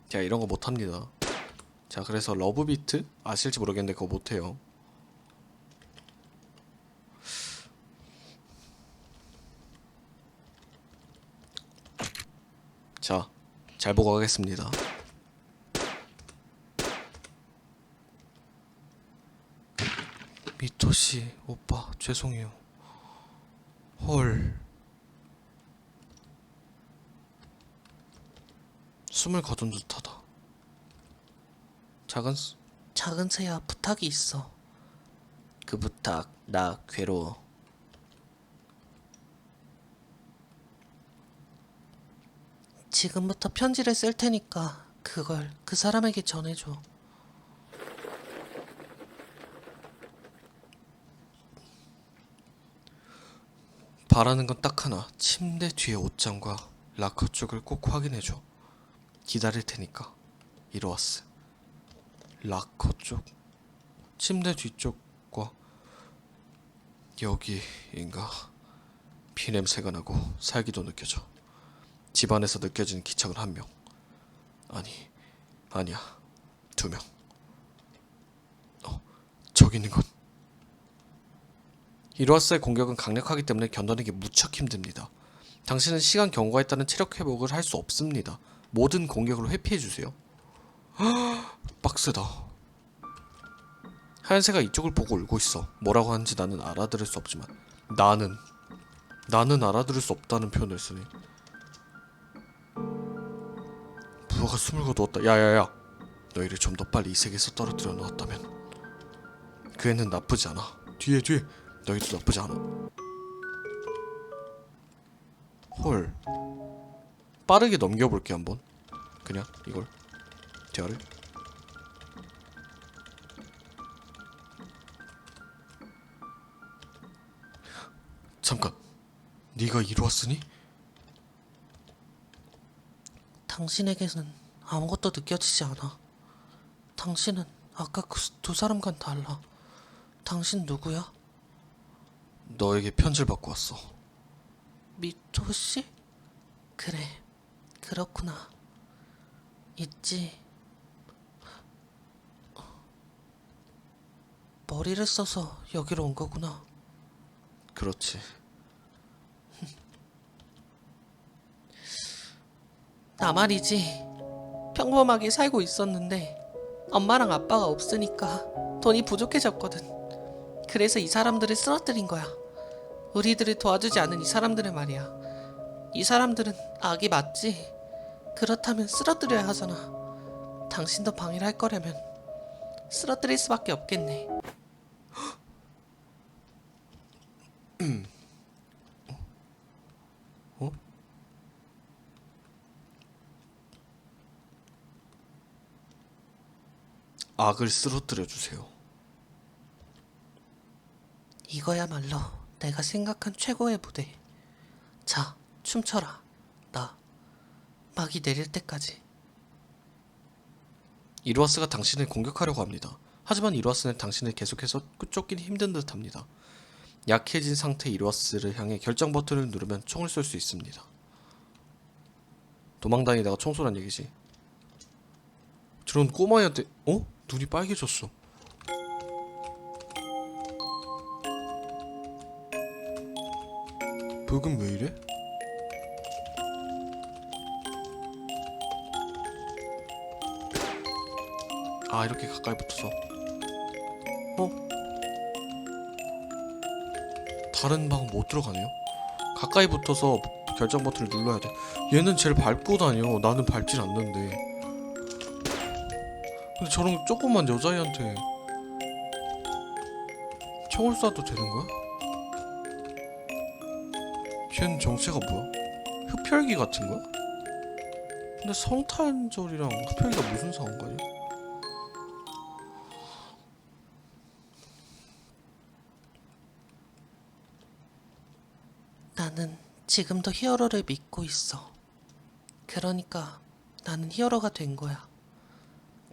제가 이런 거 못합니다. 자, 그래서 러브비트 아실지 모르겠는데 그거 못해요. 자, 잘 보고 가겠습니다. 미토씨, 오빠, 죄송해요. 헐. 숨을 거둔 듯하다. 작은 새야, 부탁이 있어. 그 부탁, 나 괴로워. 지금부터 편지를 쓸 테니까 그걸 그 사람에게 전해줘. 바라는 건 딱 하나. 침대 뒤에 옷장과 라커 쪽을 꼭 확인해줘. 기다릴 테니까. 이로왔어. 라커 쪽? 침대 뒤쪽과 여기인가? 피냄새가 나고 살기도 느껴져. 집안에서 느껴지는 기척은 1명. 아니야. 2명. 저기 있는 건. 이로하스의 공격은 강력하기 때문에 견뎌내기 무척 힘듭니다. 당신은 시간 경과에 따른 체력 회복을 할 수 없습니다. 모든 공격을 회피해주세요. 빡세다. 하얀새가 이쪽을 보고 울고 있어. 뭐라고 하는지 나는 알아들을 수 없지만 나는 알아들을 수 없다는 표현을 쓰니 부하가 숨을 거두었다. 야야야, 너희를 좀 더 빨리 이 세계에서 떨어뜨려 놓았다면 그 애는 나쁘지 않아. 뒤에 너희도 나쁘지 않아. 헐. 빠르게 넘겨볼게 한번. 그냥 이걸 대화를. 잠깐, 네가 이루었으니? 당신에게는 아무것도 느껴지지 않아. 당신은 아까 그 2사람과는 달라. 당신 누구야? 너에게 편지를 받고 왔어. 미토씨? 그래, 그렇구나. 있지. 머리를 써서 여기로 온 거구나. 그렇지. 나 말이지. 평범하게 살고 있었는데 엄마랑 아빠가 없으니까 돈이 부족해졌거든. 그래서 이 사람들을 쓰러뜨린 거야. 우리들을 도와주지 않은 이 사람들을 말이야. 이 사람들은 악이 맞지? 그렇다면 쓰러뜨려야 하잖아. 당신도 방해를 할 거라면 쓰러뜨릴 수밖에 없겠네. 어? 악을 쓰러뜨려 주세요. 이거야말로 내가 생각한 최고의 무대. 자, 춤춰라. 나 막이 내릴 때까지. 이루아스가 당신을 공격하려고 합니다. 하지만 이루아스는 당신을 계속해서 쫓기는 힘든 듯합니다. 약해진 상태 이루아스를 향해 결정 버튼을 누르면 총을 쏠 수 있습니다. 도망다니다가 총 쏘란 얘기지. 저런 꼬마애한테 눈이 빨개졌어. 벽은 왜 이래? 아, 이렇게 가까이 붙어서. 다른 방은 못 들어가네요. 가까이 붙어서 결정 버튼을 눌러야 돼. 얘는 쟤를 밟고 다녀. 나는 밟질 않는데. 근데 저런 조그만 여자애한테 총을 쏴도 되는 거야? 쟤는 정체가 뭐야? 흡혈귀 같은 거야? 근데 성탄절이랑 흡혈귀가 무슨 상관이야? 나는 지금도 히어로를 믿고 있어. 그러니까 나는 히어로가 된 거야.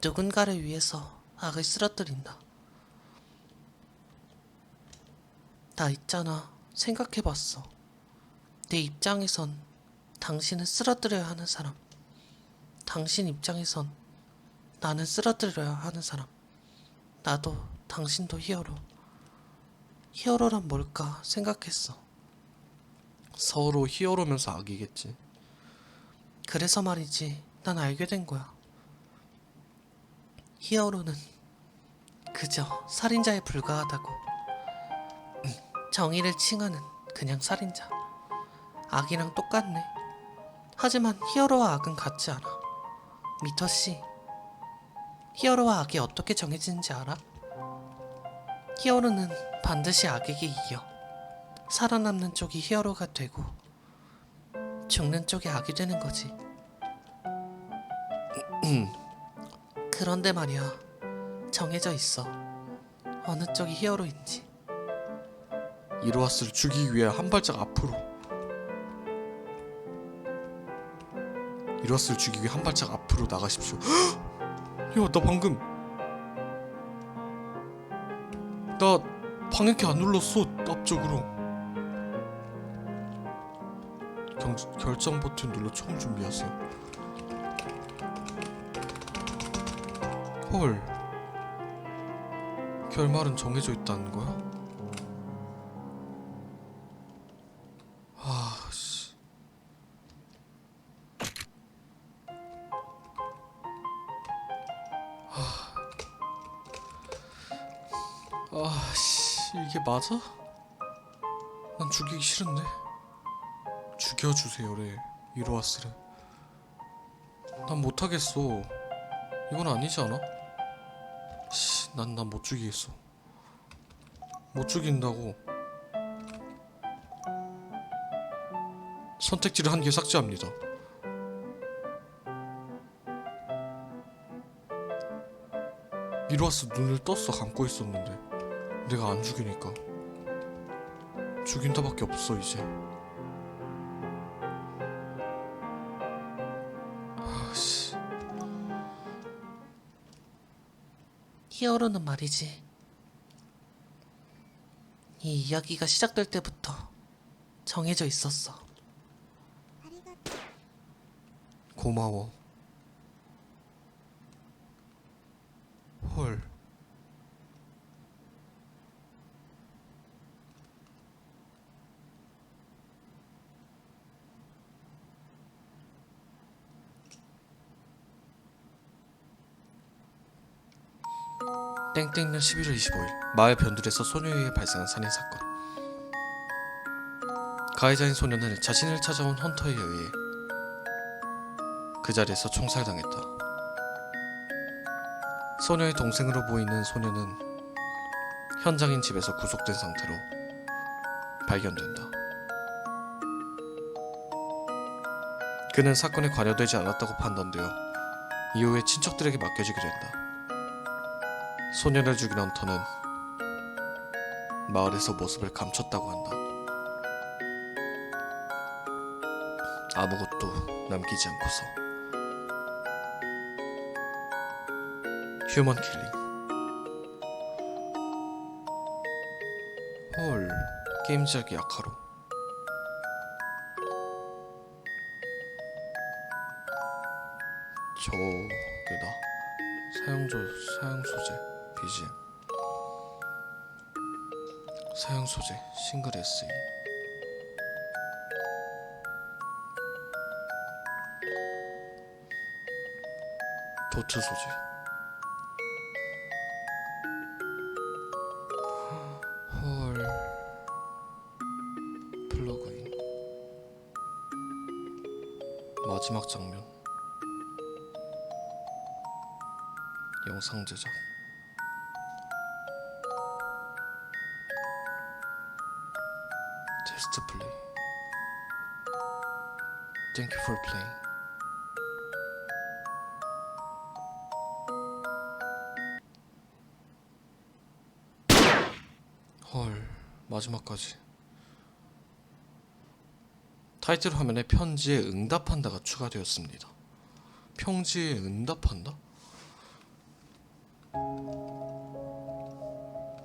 누군가를 위해서 악을 쓰러뜨린다. 나 있잖아. 생각해봤어. 내 입장에선 당신을 쓰러뜨려야 하는 사람. 당신 입장에선 나는 쓰러뜨려야 하는 사람. 나도 당신도 히어로. 히어로란 뭘까 생각했어. 서로 히어로면서 악이겠지. 그래서 말이지, 난 알게 된 거야. 히어로는 그저 살인자에 불과하다고. 정의를 칭하는 그냥 살인자. 악이랑 똑같네. 하지만 히어로와 악은 같지 않아. 미터씨, 히어로와 악이 어떻게 정해지는지 알아? 히어로는 반드시 악에게 이겨. 살아남는 쪽이 히어로가 되고 죽는 쪽이 악이 되는 거지. 그런데 말이야, 정해져 있어. 어느 쪽이 히어로인지. 이로하스를 죽이기 위해 한 발짝 앞으로. 이로하스를 죽이기 위해 한 발짝 앞으로 나가십시오. 야, 나 방금 나 방향키 안 눌렀어. 앞쪽으로. 결정 버튼 눌러 처음 준비하세요. 헐, 결말은 정해져 있다는 거야? 아, 씨. 씨, 이게 맞아? 난 죽이기 싫은데. 죽여주세요래, 이로하스를. 난 못하겠어. 이건 아니지 않아? 난 못 죽이겠어. 못 죽인다고. 선택지를 한 개 삭제합니다. 이로하스 눈을 떴어. 감고 있었는데 내가 안 죽이니까. 죽인다밖에 없어 이제. 아씨. 히어로는 말이지, 이 이야기가 시작될 때부터 정해져 있었어. 고마워. 헐. 땡땡년 11월 25일 마을 변두리에서 소녀에 의해 발생한 살인사건. 가해자인 소녀는 자신을 찾아온 헌터에 의해 그 자리에서 총살당했다. 소녀의 동생으로 보이는 소녀는 현장인 집에서 구속된 상태로 발견된다. 그는 사건에 관여되지 않았다고 판단되어 이후에 친척들에게 맡겨지게 된다. 소녀를 죽인 헌터는 마을에서 모습을 감췄다고 한다. 아무것도 남기지 않고서. 휴먼 킬링. 헐, 게임 제작이 약하로. 저게다. 사용 소재 BGM. 사용 소재 싱글 SE. 도트 소재. 헐. 플러그인. 마지막 장면. 영상 제작. 테스트 플레이. Thank you for playing. 헐, 마지막까지. 타이틀 화면에 편지에 응답한다가 추가되었습니다. 편지에 응답한다?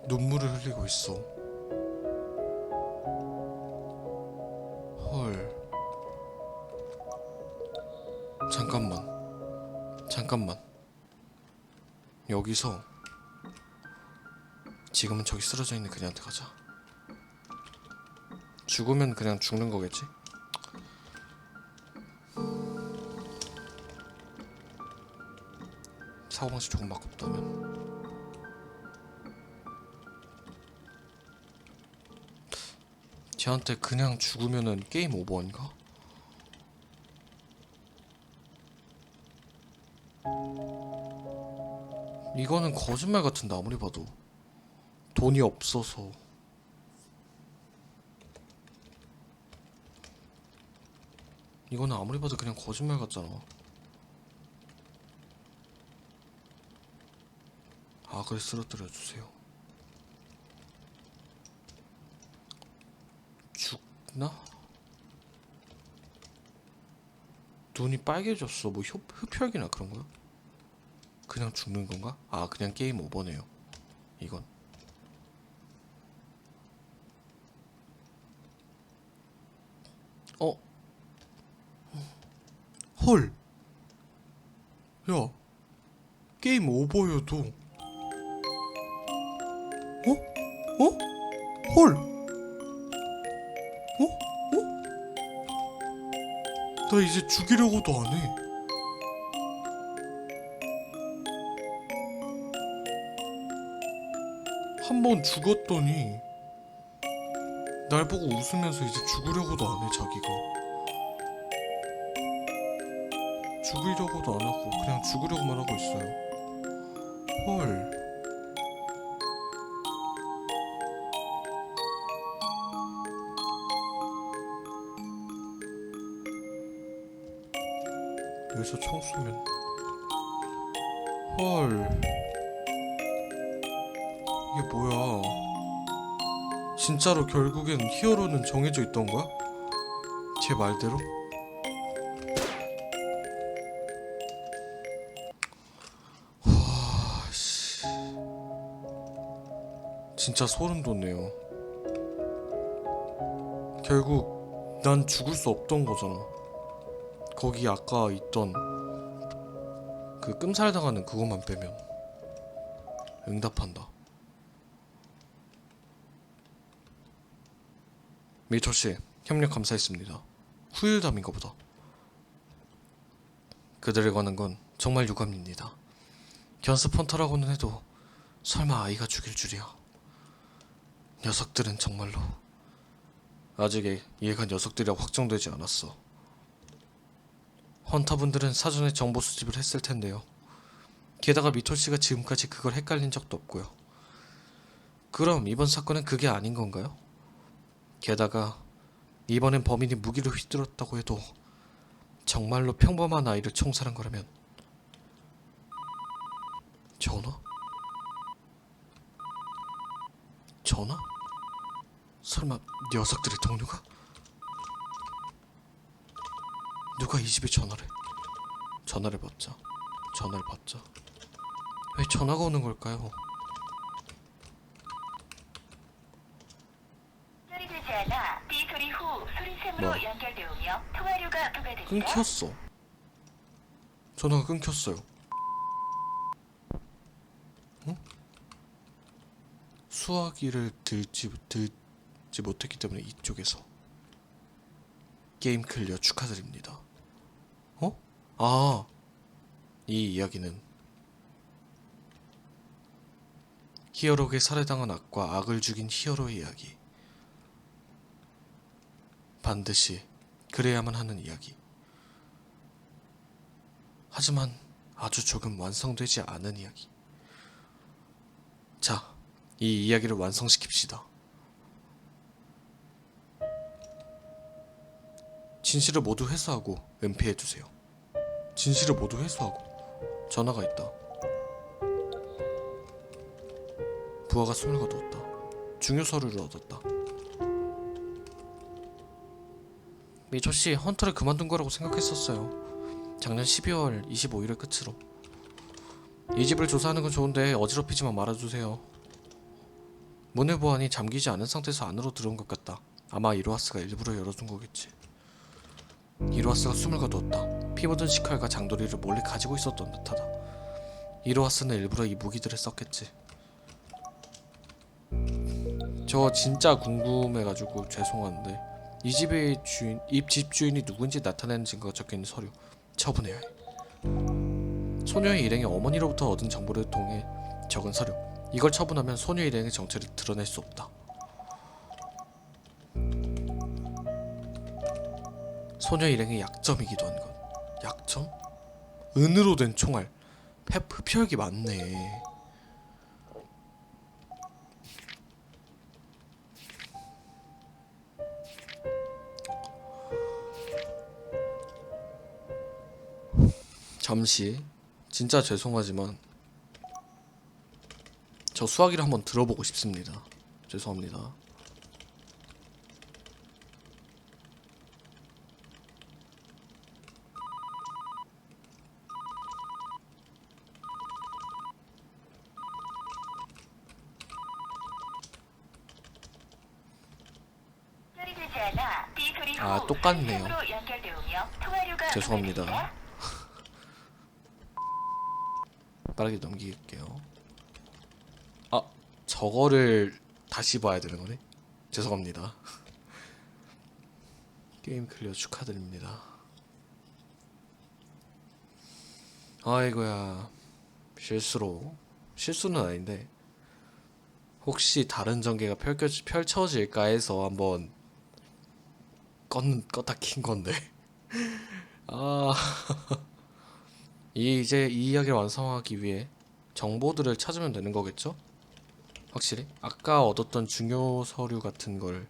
눈물을 흘리고 있어. 헐. 잠깐만. 잠깐만. 여기서 지금은 저기 쓰러져 있는 그녀한테 가자. 죽으면 그냥 죽는 거겠지? 사고방식 조금 바꿨다면. 쟤한테 그냥 죽으면은 게임 오버인가? 이거는 거짓말 같은데 아무리 봐도. 돈이 없어서. 이거는 아무리 봐도 그냥 거짓말 같잖아. 악을 쓰러뜨려 주세요. 죽나? 눈이 빨개졌어. 뭐 흡혈귀나 그런 거야? 그냥 죽는 건가? 아, 그냥 게임 오버네요. 이건. 어? 헐. 야, 게임 오버여도. 어? 어? 헐. 어? 어? 나 이제 죽이려고도 안 해. 한 번 죽었더니 날 보고 웃으면서 이제 죽으려고도 안 해. 자기가 죽이려고도 안 하고 그냥 죽으려고만 하고 있어요. 헐. 여기서 총 쏘면. 헐. 이게 뭐야? 진짜로 결국엔 히어로는 정해져 있던 거야? 제 말대로? 와, 씨. 진짜 소름 돋네요. 결국 난 죽을 수 없던 거잖아. 거기 아까 있던 그 끔살 당하는 그것만 빼면. 응답한다. 미초씨, 협력 감사했습니다. 후일담인가 보다. 그들에 관한 건 정말 유감입니다. 견습 헌터라고는 해도 설마 아이가 죽일 줄이야. 녀석들은 정말로. 아직 얘가 녀석들이라 확정되지 않았어. 헌터분들은 사전에 정보 수집을 했을 텐데요. 게다가 미토씨가 지금까지 그걸 헷갈린 적도 없고요. 그럼 이번 사건은 그게 아닌 건가요? 게다가 이번엔 범인이 무기를 휘둘렀다고 해도 정말로 평범한 아이를 총살한 거라면. 전화? 전화? 설마 녀석들의 동료가? 누가 이 집에 전화를 받자. 왜 전화가 오는 걸까요? 뭐? 끊겼어. 전화가 끊겼어요. 응? 수화기를 들지 못했기 때문에 이쪽에서. 게임 클리어 축하드립니다. 어? 아, 이 이야기는 히어로에게 살해당한 악과 악을 죽인 히어로의 이야기. 반드시 그래야만 하는 이야기. 하지만 아주 조금 완성되지 않은 이야기. 자, 이 이야기를 완성시킵시다. 진실을 모두 회수하고 은폐해주세요. 진실을 모두 회수하고. 전화가 있다. 부하가 숨을 거두었다. 중요 서류를 얻었다. 미초씨, 헌터를 그만둔 거라고 생각했었어요. 작년 12월 25일을 끝으로. 이 집을 조사하는 건 좋은데 어지럽히지만 말아주세요. 문을 보아하니 잠기지 않은 상태에서 안으로 들어온 것 같다. 아마 이로하스가 일부러 열어둔 거겠지. 이로하스가 숨을 거두었다. 피 묻은 식칼과 장도리를 몰래 가지고 있었던 듯하다. 이로하스는 일부러 이 무기들을 썼겠지. 저 진짜 궁금해가지고 죄송한데 이 집의 주인, 이 집 주인이 누군지 나타내는 증거가 적혀있는 서류 처분해야 해. 소녀의 일행이 어머니로부터 얻은 정보를 통해 적은 서류. 이걸 처분하면 소녀 일행의 정체를 드러낼 수 없다. 소녀 일행의 약점이기도 한 것. 약점? 은으로 된 총알. 흡혈기 많네. 잠시 진짜 죄송하지만 저 수화기를 한번 들어보고 싶습니다. 죄송합니다. 아, 똑같네요. 죄송합니다. 빠르게 넘길게요. 아, 저거를 다시 봐야 되는 거네? 죄송합니다. 게임 클리어 축하드립니다. 아이고야. 실수는 아닌데 혹시 다른 전개가 펼쳐질까 해서 한번 껐다 킨 건데. 아, 이제 이 이야기를 완성하기 위해 정보들을 찾으면 되는 거겠죠? 확실히? 아까 얻었던 중요 서류 같은 걸.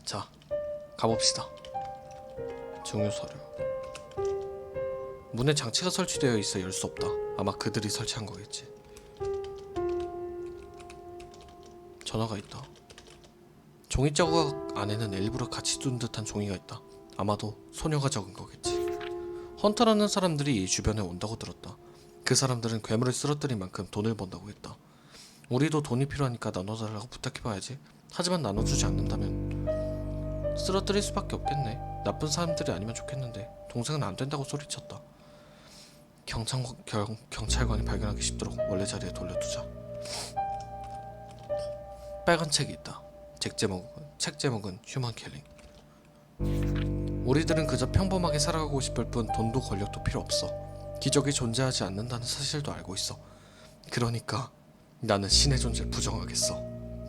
자, 가봅시다. 중요 서류. 문에 장치가 설치되어 있어 열 수 없다. 아마 그들이 설치한 거겠지. 전화가 있다. 종이 자국 안에는 일부러 같이 둔 듯한 종이가 있다. 아마도 소녀가 적은 거겠지. 헌터라는 사람들이 이 주변에 온다고 들었다. 그 사람들은 괴물을 쓰러뜨린 만큼 돈을 번다고 했다. 우리도 돈이 필요하니까 나눠달라고 부탁해봐야지. 하지만 나눠주지 않는다면 쓰러뜨릴 수밖에 없겠네. 나쁜 사람들이 아니면 좋겠는데 동생은 안 된다고 소리쳤다. 경찰관이 발견하기 쉽도록 원래 자리에 돌려두자. 빨간 책이 있다. 책 제목은 휴먼 킬링. 우리들은 그저 평범하게 살아가고 싶을 뿐 돈도 권력도 필요 없어. 기적이 존재하지 않는다는 사실도 알고 있어. 그러니까 나는 신의 존재를 부정하겠어.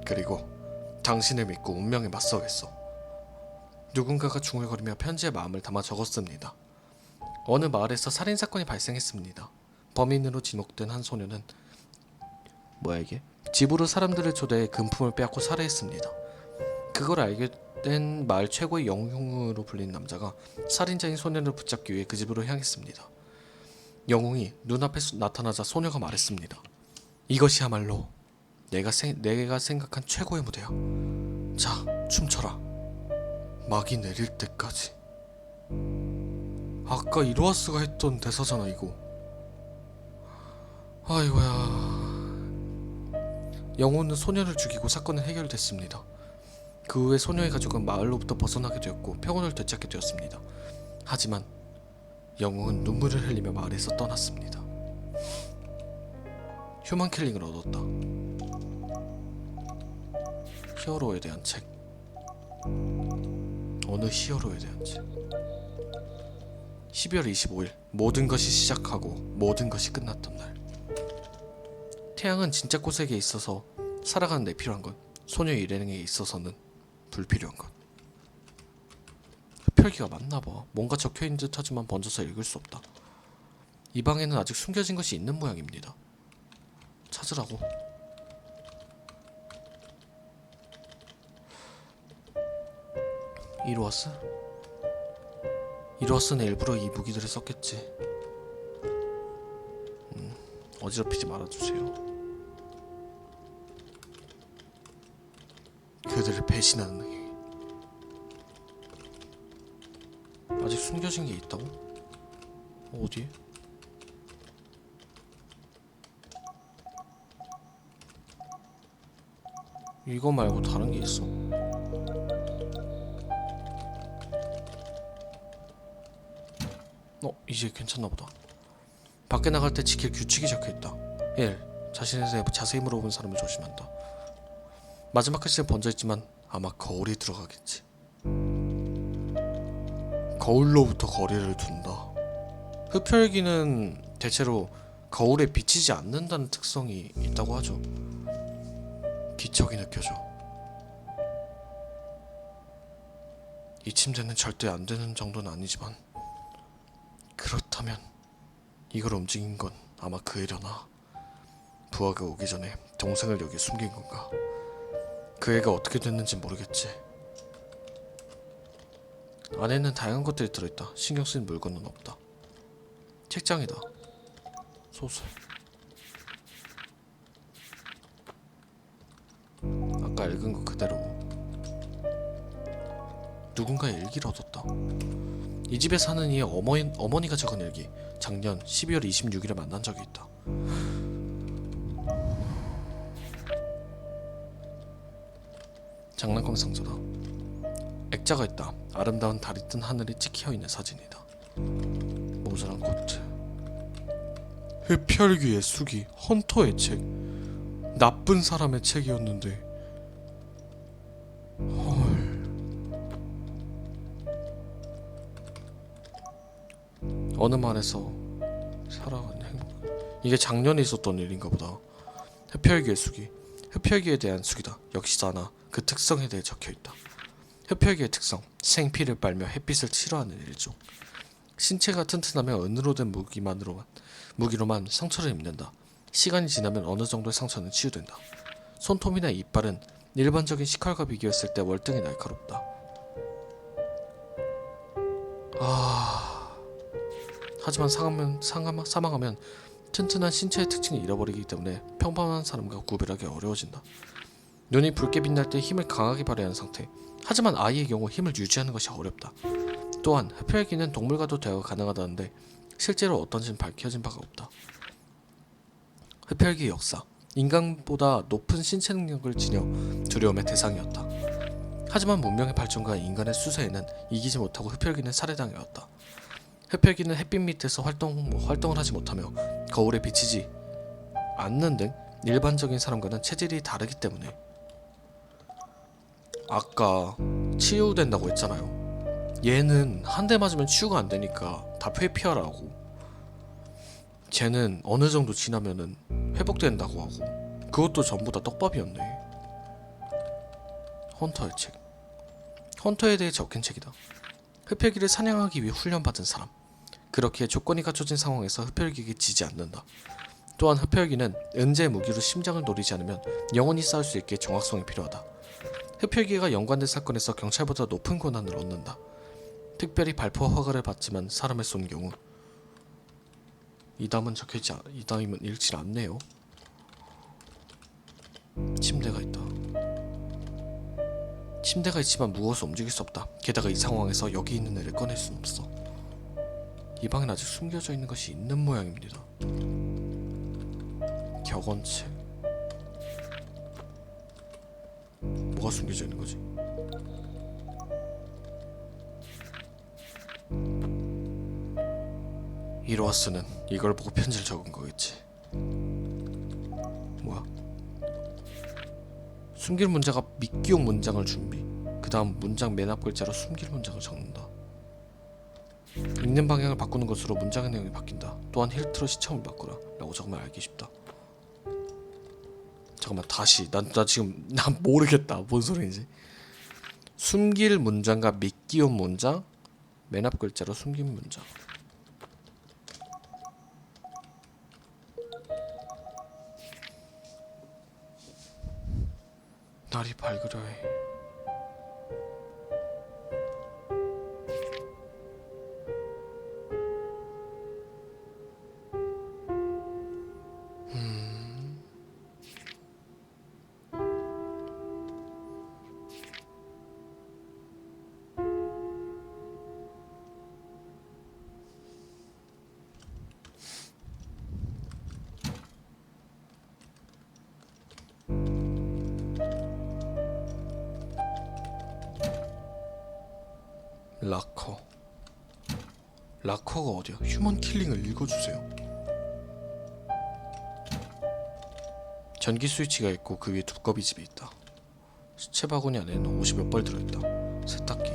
그리고 당신을 믿고 운명에 맞서겠어. 누군가가 중얼거리며 편지에 마음을 담아 적었습니다. 어느 마을에서 살인사건이 발생했습니다. 범인으로 지목된 한 소녀는 집으로 사람들을 초대해 금품을 빼앗고 살해했습니다. 그걸 알게 된 마을 최고의 영웅으로 불린 남자가 살인자인 소녀를 붙잡기 위해 그 집으로 향했습니다. 영웅이 눈앞에 나타나자 소녀가 말했습니다. 이것이야말로 내가 생각한 최고의 무대야. 자, 춤춰라. 막이 내릴 때까지. 아까 이로하스가 했던 대사잖아 이거. 아이고야. 영웅은 소녀를 죽이고 사건은 해결됐습니다. 그 후에 소녀의 가족은 마을로부터 벗어나게 되었고 평온을 되찾게 되었습니다. 하지만 영웅은 눈물을 흘리며 마을에서 떠났습니다. 휴먼 킬링을 얻었다. 히어로에 대한 책. 어느 히어로에 대한 책. 12월 25일 모든 것이 시작하고 모든 것이 끝났던 날. 태양은 진짜 꽃에게 있어서 살아가는 데 필요한 것, 소녀 일행에 있어서는 불필요한 것. 흡혈기가 맞나봐. 뭔가 적혀있는 듯 하지만 번져서 읽을 수 없다. 이 방에는 아직 숨겨진 것이 있는 모양입니다. 찾으라고. 이로하스? 이로하스는 일부러 이 무기들을 썼겠지. 어지럽히지 말아주세요. 그들을 배신하는 행위. 아직 숨겨진 게 있다고? 어디? 이거 말고 다른 게 있어? 이제 괜찮나 보다. 밖에 나갈 때 지킬 규칙이 적혀있다. 1. 자신에 대해 자세히 물어본 사람을 조심한다. 마지막 글씨는 번져있지만 아마 거울이 들어가겠지. 거울로부터 거리를 둔다. 흡혈귀는 대체로 거울에 비치지 않는다는 특성이 있다고 하죠. 기척이 느껴져. 이 침대는 절대 안 되는 정도는 아니지만 그렇다면 이걸 움직인 건 아마 그 애려나. 부하가 오기 전에 동생을 여기 숨긴 건가? 그 애가 어떻게 됐는지 모르겠지. 안에는 다양한 것들이 들어있다. 신경 쓰인 물건은 없다. 책장이다. 소설. 아까 읽은 거 그대로. 누군가의 일기를 얻었다. 이 집에 사는 이의 어머니가 적은 일기. 작년 12월 26일에 만난 적이 있다. 장난감 상자다. 액자가 있다. 아름다운 달이 뜬 하늘이 찍혀 있는 사진이다. 모자란 코트. 흡혈귀의 수기. 헌터의 책. 나쁜 사람의 책이었는데. 헐. 어느 말에서 살아가는 행복. 이게 작년에 있었던 일인가 보다. 흡혈귀의 수기. 흡혈귀에 대한 수기다. 역시 하나 그 특성에 대해 적혀있다. 흡혈귀의 특성. 생피를 빨며 햇빛을 싫어하는 일종. 신체가 튼튼하며 은으로 된 무기로만 상처를 입는다. 시간이 지나면 어느 정도의 상처는 치유된다. 손톱이나 이빨은 일반적인 식칼과 비교했을 때 월등히 날카롭다. 하지만 사망하면 튼튼한 신체의 특징을 잃어버리기 때문에 평범한 사람과 구별하기 어려워진다. 눈이 붉게 빛날 때 힘을 강하게 발휘하는 상태. 하지만 아이의 경우 힘을 유지하는 것이 어렵다. 또한 흡혈귀는 동물과도 대화가 가능하다는데 실제로 어떤지는 밝혀진 바가 없다. 흡혈귀의 역사. 인간보다 높은 신체 능력을 지녀 두려움의 대상이었다. 하지만 문명의 발전과 인간의 수세에는 이기지 못하고 흡혈귀는 살해당해왔다. 흡혈귀는 햇빛 밑에서 활동을 하지 못하며 거울에 비치지 않는 등 일반적인 사람과는 체질이 다르기 때문에. 아까 치유된다고 했잖아요. 얘는 한 대 맞으면 치유가 안 되니까 다 회피하라고. 쟤는 어느 정도 지나면은 회복된다고 하고. 그것도 전부 다 떡밥이었네. 헌터의 책. 헌터에 대해 적힌 책이다. 흡혈귀를 사냥하기 위해 훈련받은 사람. 그렇게 조건이 갖춰진 상황에서 흡혈귀에게 지지 않는다. 또한 흡혈귀는 은재 무기로 심장을 노리지 않으면 영원히 싸울 수 있게 정확성이 필요하다. 흡혈귀가 연관된 사건에서 경찰보다 높은 권한을 얻는다. 특별히 발포 허가를 받지만 사람을 쏜 경우. 이 담은 읽질 않네요. 침대가 있다. 침대가 있지만 무거워서 움직일 수 없다. 게다가 이 상황에서 여기 있는 애를 꺼낼 순 없어. 이 방엔 아직 숨겨져 있는 것이 있는 모양입니다. 격언책. 뭐가 숨겨져 있는 거지? 이로아스는 이걸 보고 편지를 적은 거겠지. 뭐야? 숨길 문자가 미끼용 문장을 준비. 그 다음 문장 맨 앞 글자로 숨길 문장을 적는다. 읽는 방향을 바꾸는 것으로 문장의 내용이 바뀐다. 또한 힐트로 시청을 바꾸라 라고 적으면 알기 쉽다. 잠깐만 다시. 나 지금 모르겠다. 뭔 소리인지. 숨길 문장과 미끼용 문장 맨 앞 글자로 숨긴 문장. 날이 밝으려 해. 라커. 락커가 어디야? 휴먼 킬링을 읽어주세요. 전기 스위치가 있고 그 위에 두꺼비 집이 있다. 시체 바구니 안에는 옷이 몇 벌 들어있다. 세탁기,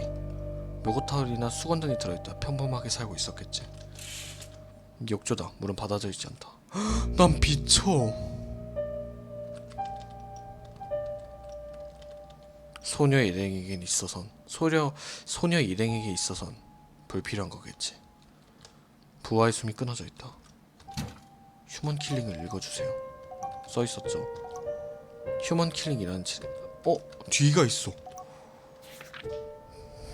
목욕타올이나 수건 등이 들어있다. 평범하게 살고 있었겠지. 욕조다. 물은 받아져 있지 않다. 난 미쳐. 소녀 일행에게 있어선 불필요한 거겠지. 부하의 숨이 끊어져 있다. 휴먼 킬링을 읽어주세요. 써 있었죠. 휴먼 킬링이란 뒤가 있어.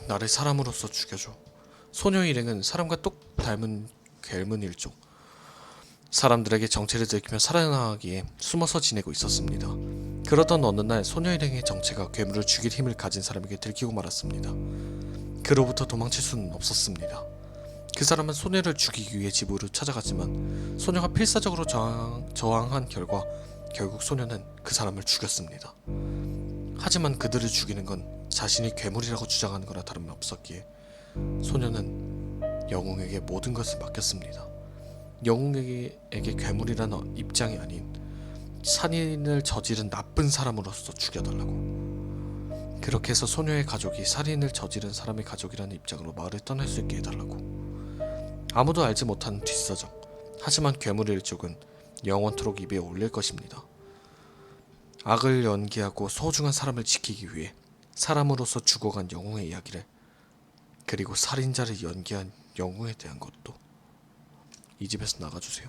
나를 사람으로서 죽여줘. 소녀 일행은 사람과 똑 닮은 괴물 일종. 사람들에게 정체를 들키며 살아나기에 숨어서 지내고 있었습니다. 그러던 어느 날 소녀 일행의 정체가 괴물을 죽일 힘을 가진 사람에게 들키고 말았습니다. 그로부터 도망칠 수는 없었습니다. 그 사람은 소녀를 죽이기 위해 집으로 찾아갔지만 소녀가 필사적으로 저항한 결과 결국 소녀는 그 사람을 죽였습니다. 하지만 그들을 죽이는 건 자신이 괴물이라고 주장하는 거나 다름없었기에 소녀는 영웅에게 모든 것을 맡겼습니다. 영웅에게 괴물이라는 입장이 아닌 살인을 저지른 나쁜 사람으로서 죽여달라고. 그렇게 해서 소녀의 가족이 살인을 저지른 사람의 가족이라는 입장으로 마을을 떠날 수 있게 해달라고. 아무도 알지 못하는 뒷사정. 하지만 괴물의 일족은 영원토록 입에 올릴 것입니다. 악을 연기하고 소중한 사람을 지키기 위해 사람으로서 죽어간 영웅의 이야기를, 그리고 살인자를 연기한 영웅에 대한 것도. 이 집에서 나가주세요.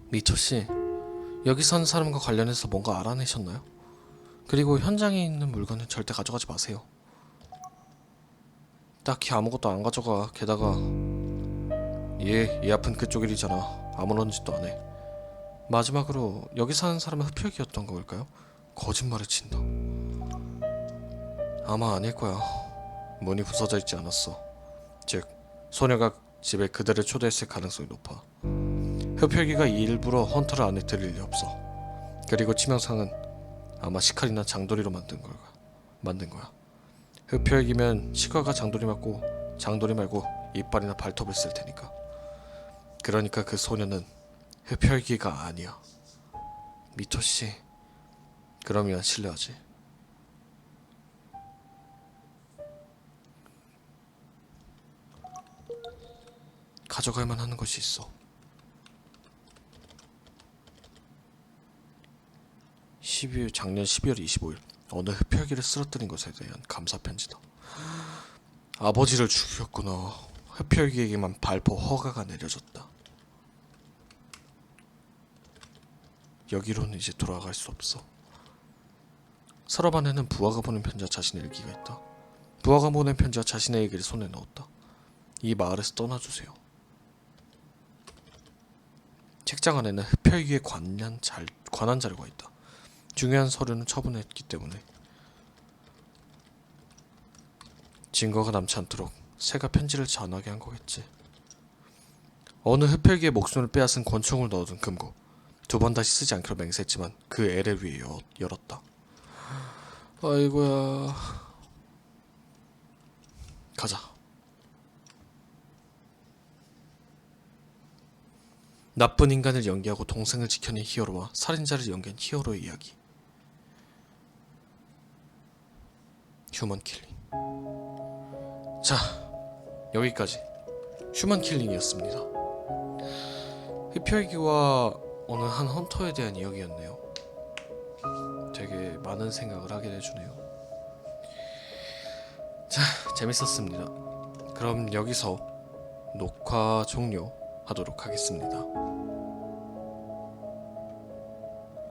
미토씨, 여기 사는 사람과 관련해서 뭔가 알아내셨나요? 그리고 현장에 있는 물건은 절대 가져가지 마세요. 딱히 아무것도 안 가져가. 게다가 얘 아픈 그쪽 일이잖아. 아무런 짓도 안 해. 마지막으로 여기 사는 사람은 흡혈귀였던 걸까요? 거짓말을 친다. 아마 아닐 거야. 문이 부서져 있지 않았어. 즉, 소녀가 집에 그들을 초대했을 가능성이 높아. 흡혈귀가 일부러 헌터를 안에 들일 리 없어. 그리고 치명상은 아마 시칼이나 장도리로 만든 거야. 흡혈귀면 시칼과 장도리 말고 이빨이나 발톱을 쓸 테니까. 그러니까 그 소녀는 흡혈귀가 아니야. 미토씨, 그러면 실례하지. 가져갈만 하는 것이 있어. 작년 12월 25일 어느 흡혈귀를 쓰러뜨린 것에 대한 감사 편지다. 아버지를 죽였구나. 흡혈귀에게만 발포 허가가 내려졌다. 여기로는 이제 돌아갈 수 없어. 서랍 안에는 부하가 보낸 편지와 자신의 일기가 있다. 부하가 보낸 편지와 자신의 일기를 손에 넣었다. 이 마을에서 떠나주세요. 책장 안에는 흡혈귀에 관한 자료가 있다. 중요한 서류는 처분했기 때문에. 증거가 남지 않도록 새가 편지를 전하게 한 거겠지. 어느 흡혈귀의 목숨을 빼앗은 권총을 넣어둔 금고. 2번 다시 쓰지 않기로 맹세했지만 그 애를 위해 열었다. 아이고야. 가자. 나쁜 인간을 연기하고 동생을 지켜낸 히어로와 살인자를 연기한 히어로의 이야기. 휴먼 킬링. 자, 여기까지 휴먼 킬링이었습니다. 흡혈귀와 어느 한 헌터에 대한 이야기였네요. 되게 많은 생각을 하게 해주네요. 자, 재밌었습니다. 그럼 여기서 녹화 종료하도록 하겠습니다.